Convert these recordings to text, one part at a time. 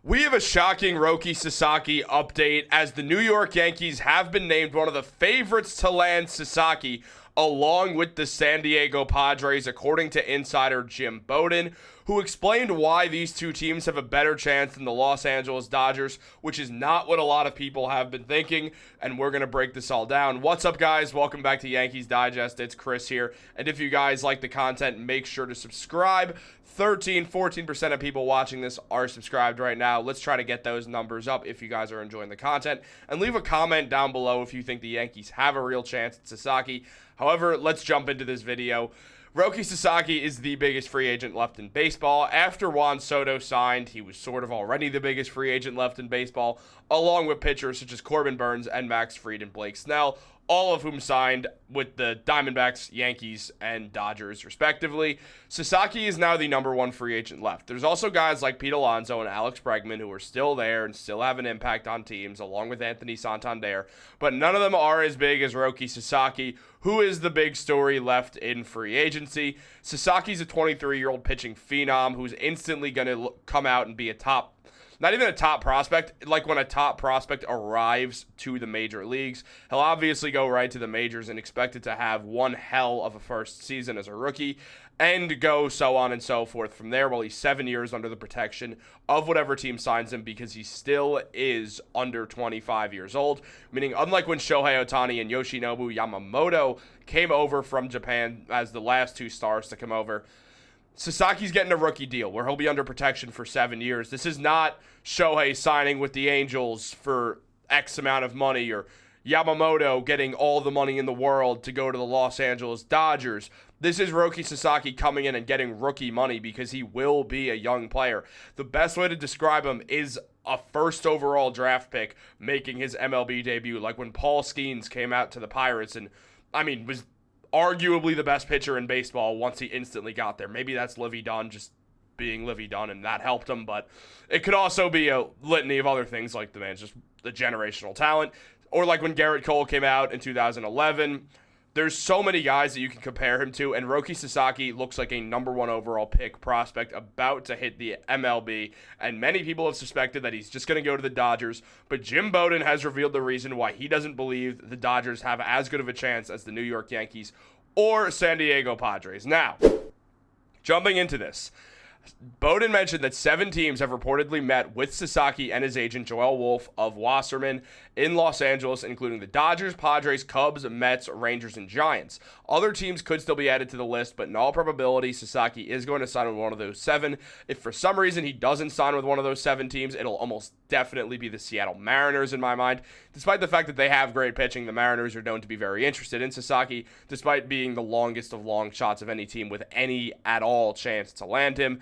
We have a shocking Roki Sasaki update as the New York Yankees have been named one of the favorites to land Sasaki along with the San Diego Padres, according to insider Jim Bowden, who explained why these two teams have a better chance than the Los Angeles Dodgers, which is not what a lot of people have been thinking, and we're going to break this all down. What's up, guys? Welcome back to Yankees Digest. It's Chris here, and if you guys like the content, make sure to subscribe. 14% of people watching this are subscribed right now. Let's try to get those numbers up if you guys are enjoying the content. And leave a comment down below if you think the Yankees have a real chance at Sasaki. However, let's jump into this video. Roki Sasaki is the biggest free agent left in baseball. After Juan Soto signed, he was sort of already the biggest free agent left in baseball, along with pitchers such as Corbin Burnes and Max Fried and Blake Snell, all of whom signed with the Diamondbacks, Yankees, and Dodgers, respectively. Sasaki is now the number one free agent left. There's also guys like Pete Alonso and Alex Bregman who are still there and still have an impact on teams, along with Anthony Santander, but none of them are as big as Roki Sasaki, who is the big story left in free agency. Sasaki's a 23-year-old pitching phenom who's instantly going to come out and be a top, not even a top prospect, like when a top prospect arrives to the major leagues, he'll obviously go right to the majors and expected to have one hell of a first season as a rookie and go so on and so forth from there while he's 7 years under the protection of whatever team signs him, because he still is under 25 years old, meaning unlike when Shohei Ohtani and Yoshinobu Yamamoto came over from Japan as the last two stars to come over, Sasaki's getting a rookie deal where he'll be under protection for 7 years. This is not Shohei signing with the Angels for X amount of money or Yamamoto getting all the money in the world to go to the Los Angeles Dodgers. This is Roki Sasaki coming in and getting rookie money because he will be a young player. The best way to describe him is a first overall draft pick making his MLB debut, like when Paul Skeens came out to the Pirates and, was arguably the best pitcher in baseball once he instantly got there. Maybe that's Livy Dunn just being Livy Dunn, and that helped him, but it could also be a litany of other things, like the man's just the generational talent, or like when Garrett Cole came out in 2011. There's so many guys that you can compare him to, and Roki Sasaki looks like a number one overall pick prospect about to hit the MLB, and many people have suspected that he's just going to go to the Dodgers, but Jim Bowden has revealed the reason why he doesn't believe the Dodgers have as good of a chance as the New York Yankees or San Diego Padres. Now, jumping into this, Bowden mentioned that 7 teams have reportedly met with Sasaki and his agent Joel Wolfe of Wasserman in Los Angeles, including the Dodgers, Padres, Cubs, Mets, Rangers, and Giants. Other teams could still be added to the list, but in all probability, Sasaki is going to sign with one of those 7. If for some reason he doesn't sign with one of those 7 teams, it'll almost definitely be the Seattle Mariners in my mind. Despite the fact that they have great pitching, the Mariners are known to be very interested in Sasaki, despite being the longest of long shots of any team with any at all chance to land him.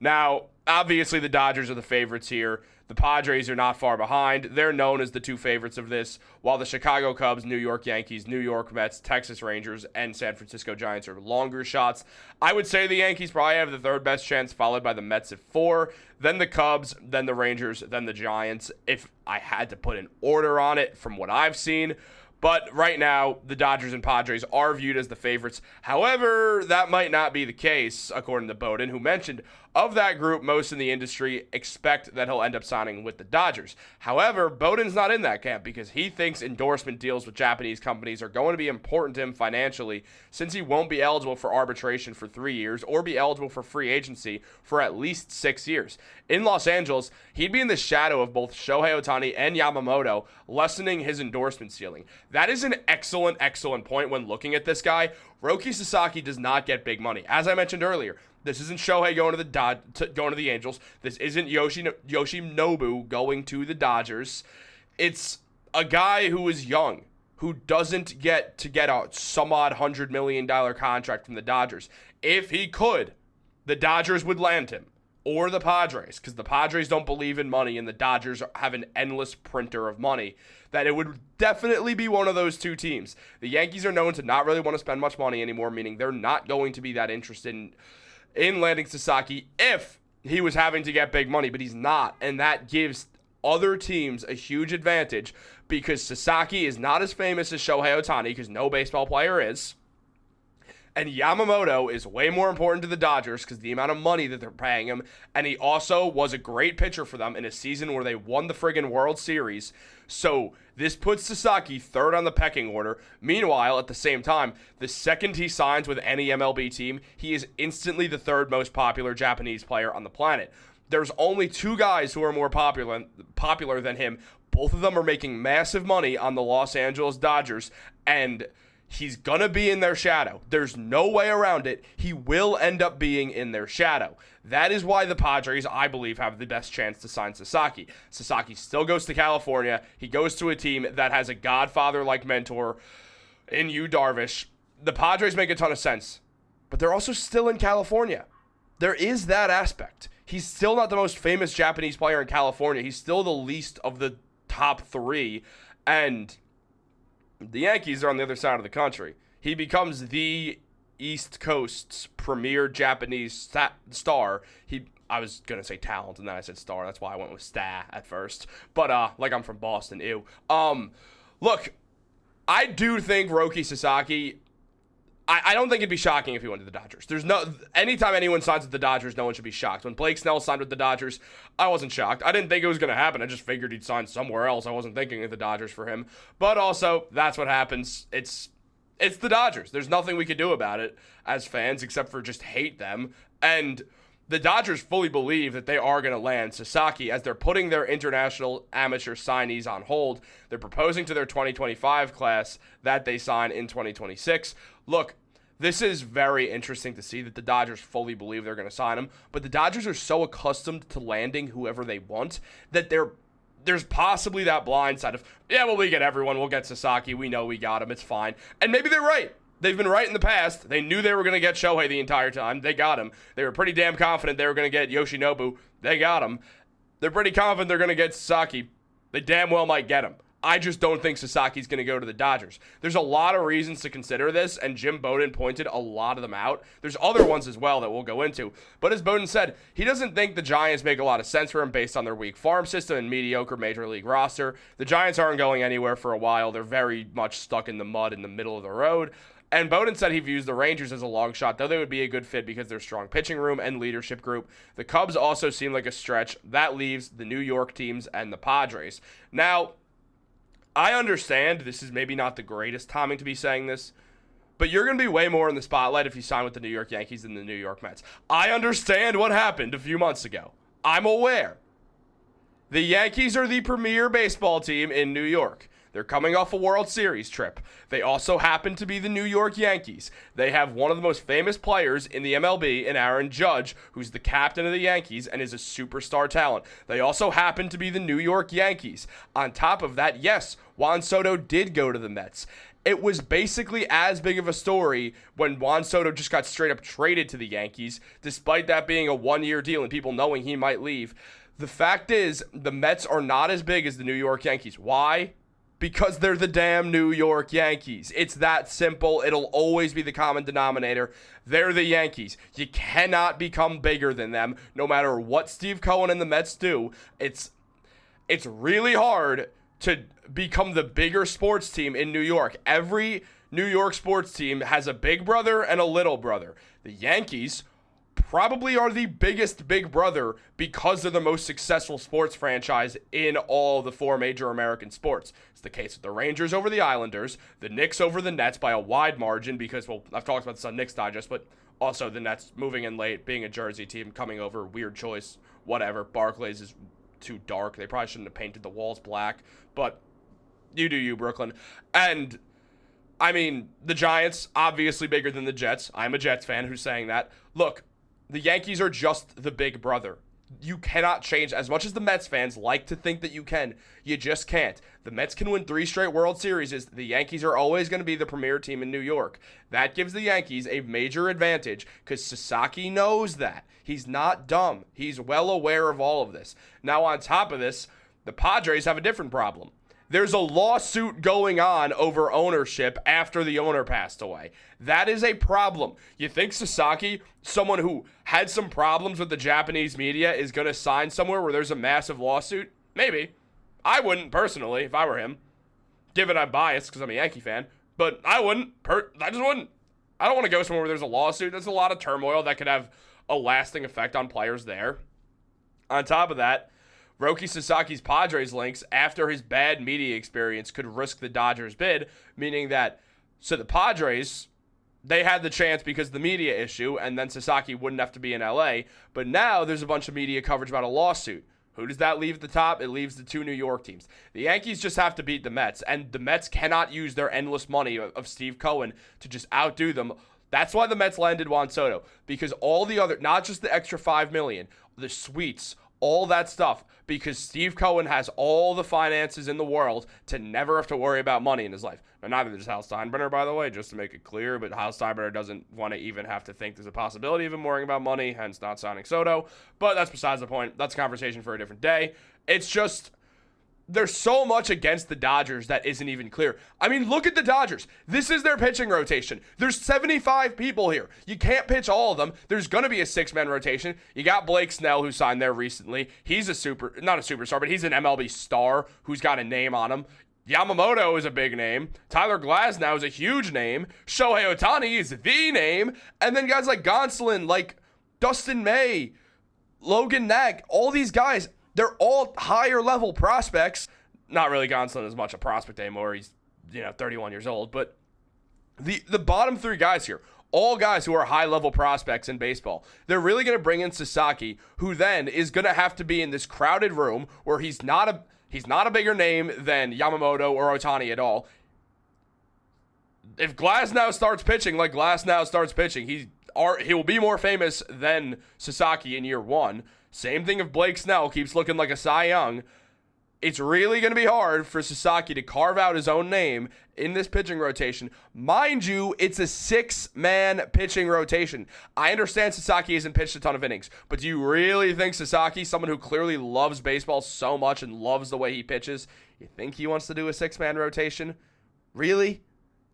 Now, obviously the Dodgers are the favorites here. The Padres are not far behind. They're known as the 2 favorites of this, while the Chicago Cubs, New York Yankees, New York Mets, Texas Rangers, and San Francisco Giants are longer shots. I would say the Yankees probably have the 3rd best chance, followed by the Mets at 4, then the Cubs, then the Rangers, then the Giants, if I had to put an order on it from what I've seen. But right now, the Dodgers and Padres are viewed as the favorites. However, that might not be the case, according to Bowden, who mentioned of that group, most in the industry expect that he'll end up signing with the Dodgers. However, Bowden's not in that camp because he thinks endorsement deals with Japanese companies are going to be important to him financially, since he won't be eligible for arbitration for 3 years or be eligible for free agency for at least 6 years. In Los Angeles, he'd be in the shadow of both Shohei Ohtani and Yamamoto, lessening his endorsement ceiling. That is an excellent point when looking at this guy. Roki Sasaki does not get big money. As I mentioned earlier, this isn't Shohei going to the Angels. This isn't Yoshinobu going to the Dodgers. It's a guy who is young, who doesn't get a some odd $100 million contract from the Dodgers. If he could, the Dodgers would land him, or the Padres, because the Padres don't believe in money and the Dodgers have an endless printer of money, that it would definitely be one of those 2 teams. The Yankees are known to not really want to spend much money anymore, meaning they're not going to be that interested in landing Sasaki if he was having to get big money, but he's not, and that gives other teams a huge advantage because Sasaki is not as famous as Shohei Ohtani, because no baseball player is, And Yamamoto is way more important to the Dodgers because the amount of money that they're paying him. And he also was a great pitcher for them in a season where they won the friggin' World Series. So this puts Sasaki third on the pecking order. Meanwhile, at the same time, the second he signs with any MLB team, he is instantly the third most popular Japanese player on the planet. There's only two guys who are more popular than him. Both of them are making massive money on the Los Angeles Dodgers, and he's going to be in their shadow. There's no way around it. He will end up being in their shadow. That is why the Padres, I believe, have the best chance to sign Sasaki. Sasaki still goes to California. He goes to a team that has a godfather-like mentor in Yu Darvish. The Padres make a ton of sense, but they're also still in California. There is that aspect. He's still not the most famous Japanese player in California. He's still the least of the top three, and the Yankees are on the other side of the country. He becomes the East Coast's premier Japanese star. I was going to say talent, and then I said star. That's why I went with sta at first. But, like I'm from Boston, ew. Look, I do think Roki Sasaki, I don't think it'd be shocking if he went to the Dodgers. Anytime anyone signs with the Dodgers, no one should be shocked. When Blake Snell signed with the Dodgers, I wasn't shocked. I didn't think it was going to happen. I just figured he'd sign somewhere else. I wasn't thinking of the Dodgers for him. But also, that's what happens. It's the Dodgers. There's nothing we could do about it as fans except for just hate them. And the Dodgers fully believe that they are going to land Sasaki as they're putting their international amateur signees on hold. They're proposing to their 2025 class that they sign in 2026. Look, this is very interesting to see that the Dodgers fully believe they're going to sign him, but the Dodgers are so accustomed to landing whoever they want that there's possibly that blind side of, yeah, well, we get everyone. We'll get Sasaki. We know we got him. It's fine. And maybe they're right. They've been right in the past. They knew they were going to get Shohei the entire time. They got him. They were pretty damn confident they were going to get Yoshinobu. They got him. They're pretty confident they're going to get Sasaki. They damn well might get him. I just don't think Sasaki's going to go to the Dodgers. There's a lot of reasons to consider this, and Jim Bowden pointed a lot of them out. There's other ones as well that we'll go into. But as Bowden said, he doesn't think the Giants make a lot of sense for him based on their weak farm system and mediocre major league roster. The Giants aren't going anywhere for a while. They're very much stuck in the mud in the middle of the road. And Bowden said he views the Rangers as a long shot, though they would be a good fit because of their strong pitching room and leadership group. The Cubs also seem like a stretch. That leaves the New York teams and the Padres. Now, I understand this is maybe not the greatest timing to be saying this, but you're going to be way more in the spotlight if you sign with the New York Yankees than the New York Mets. I understand what happened a few months ago. I'm aware. The Yankees are the premier baseball team in New York. They're coming off a World Series trip. They also happen to be the New York Yankees. They have one of the most famous players in the MLB in Aaron Judge, who's the captain of the Yankees and is a superstar talent. They also happen to be the New York Yankees. On top of that, yes, Juan Soto did go to the Mets. It was basically as big of a story when Juan Soto just got straight up traded to the Yankees, despite that being a one-year deal and people knowing he might leave. The fact is, the Mets are not as big as the New York Yankees. Why? Because they're the damn New York Yankees. It's that simple. It'll always be the common denominator. They're the Yankees. You cannot become bigger than them, no matter what Steve Cohen and the Mets do. It's really hard to become the bigger sports team in New York. Every New York sports team has a big brother and a little brother. The Yankees probably are the biggest big brother because they're the most successful sports franchise in all the four major American sports. It's the case with the Rangers over the Islanders, the Knicks over the Nets by a wide margin because, well, I've talked about this on Knicks Digest, but also the Nets moving in late, being a Jersey team, coming over, weird choice, whatever. Barclays is too dark. They probably shouldn't have painted the walls black, but you do you, Brooklyn. And I mean, the Giants, obviously bigger than the Jets. I'm a Jets fan who's saying that. Look, the Yankees are just the big brother. You cannot change. As much as the Mets fans like to think that you can, you just can't. The Mets can win 3 straight World Series. The Yankees are always going to be the premier team in New York. That gives the Yankees a major advantage because Sasaki knows that. He's not dumb. He's well aware of all of this. Now, on top of this, the Padres have a different problem. There's a lawsuit going on over ownership after the owner passed away. That is a problem. You think Sasaki, someone who had some problems with the Japanese media, is going to sign somewhere where there's a massive lawsuit? Maybe. I wouldn't personally if I were him. Given I'm biased because I'm a Yankee fan. But I wouldn't. I just wouldn't. I don't want to go somewhere where there's a lawsuit. There's a lot of turmoil that could have a lasting effect on players there. On top of that, Roki Sasaki's Padres links after his bad media experience could risk the Dodgers bid, meaning that, so the Padres, they had the chance because of the media issue, and then Sasaki wouldn't have to be in LA, but now there's a bunch of media coverage about a lawsuit. Who does that leave at the top? It leaves the two New York teams. The Yankees just have to beat the Mets, and the Mets cannot use their endless money of Steve Cohen to just outdo them. That's why the Mets landed Juan Soto, because all the other, not just the extra $5 million, the suites, all that stuff, because Steve Cohen has all the finances in the world to never have to worry about money in his life. Now, neither does Hal Steinbrenner, by the way, just to make it clear, but Hal Steinbrenner doesn't want to even have to think there's a possibility of him worrying about money, hence not signing Soto. But that's besides the point. That's a conversation for a different day. It's just, there's so much against the Dodgers that isn't even clear. I mean, look at the Dodgers. This is their pitching rotation. There's 75 people here. You can't pitch all of them. There's going to be a six-man rotation. You got Blake Snell, who signed there recently. He's not a superstar, but he's an MLB star who's got a name on him. Yamamoto is a big name. Tyler Glasnow is a huge name. Shohei Ohtani is the name. And then guys like Gonsolin, like Dustin May, Logan Knack, all these guys, they're all higher level prospects. Not really Gonsolin as much a prospect anymore. He's, 31 years old. But the bottom three guys here, all guys who are high level prospects in baseball. They're really going to bring in Sasaki, who then is going to have to be in this crowded room where he's not a bigger name than Yamamoto or Ohtani at all. If Glasnow starts pitching like Glasnow starts pitching, he will be more famous than Sasaki in year one. Same thing if Blake Snell keeps looking like a Cy Young. It's really going to be hard for Sasaki to carve out his own name in this pitching rotation. Mind you, it's a six-man pitching rotation. I understand Sasaki hasn't pitched a ton of innings, but do you really think Sasaki, someone who clearly loves baseball so much and loves the way he pitches, you think he wants to do a six-man rotation? Really?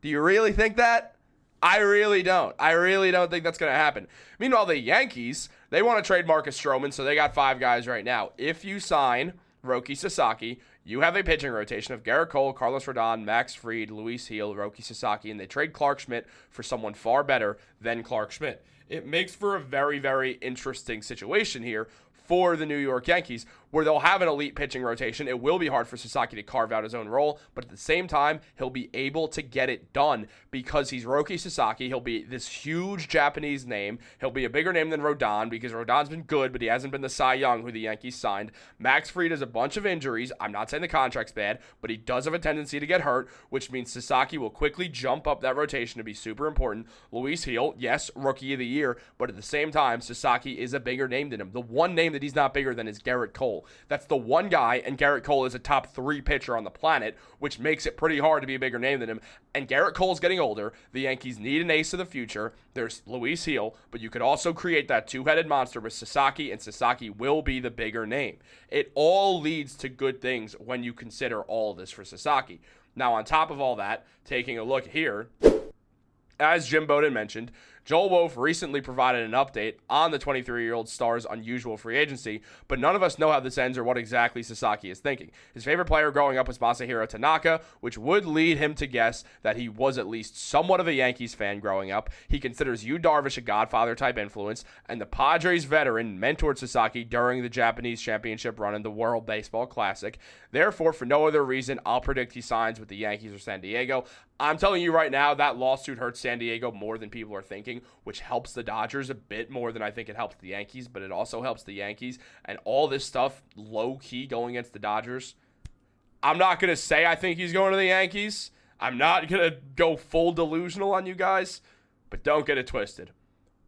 Do you really think that? I really don't. I really don't think that's going to happen. Meanwhile, the Yankees, they want to trade Marcus Stroman, so they got 5 guys right now. If you sign Roki Sasaki, you have a pitching rotation of Garrett Cole, Carlos Rodon, Max Fried, Luis Gil, Roki Sasaki, and they trade Clark Schmidt for someone far better than Clark Schmidt. It makes for a very, very interesting situation here for the New York Yankees, where they'll have an elite pitching rotation. It will be hard for Sasaki to carve out his own role, but at the same time, he'll be able to get it done because he's Roki Sasaki. He'll be this huge Japanese name. He'll be a bigger name than Rodon because Rodon's been good, but he hasn't been the Cy Young who the Yankees signed. Max Fried has a bunch of injuries. I'm not saying the contract's bad, but he does have a tendency to get hurt, which means Sasaki will quickly jump up that rotation to be super important. Luis Gil, yes, Rookie of the Year, but at the same time, Sasaki is a bigger name than him. The one name that he's not bigger than is Garrett Cole. That's the one guy, and Garrett Cole is a top 3 pitcher on the planet, which makes it pretty hard to be a bigger name than him. And Garrett Cole's getting older. The Yankees need an ace of the future. There's Luis Gil, but you could also create that two-headed monster with Sasaki, and Sasaki will be the bigger name. It all leads to good things when you consider all this for Sasaki. Now, on top of all that, taking a look here, as Jim Bowden mentioned, Joel Wolf recently provided an update on the 23-year-old star's unusual free agency, but none of us know how this ends or what exactly Sasaki is thinking. His favorite player growing up was Masahiro Tanaka, which would lead him to guess that he was at least somewhat of a Yankees fan growing up. He considers Yu Darvish a Godfather-type influence, and the Padres veteran mentored Sasaki during the Japanese championship run in the World Baseball Classic. Therefore, for no other reason, I'll predict he signs with the Yankees or San Diego. I'm telling you right now, that lawsuit hurts San Diego more than people are thinking, which helps the Dodgers a bit more than I think it helps the Yankees, but it also helps the Yankees. And all this stuff, low-key, going against the Dodgers. I'm not going to say I think he's going to the Yankees. I'm not going to go full delusional on you guys, but don't get it twisted.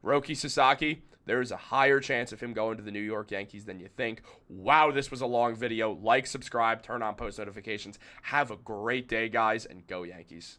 Roki Sasaki, there is a higher chance of him going to the New York Yankees than you think. Wow, this was a long video. Like, subscribe, turn on post notifications. Have a great day, guys, and go Yankees.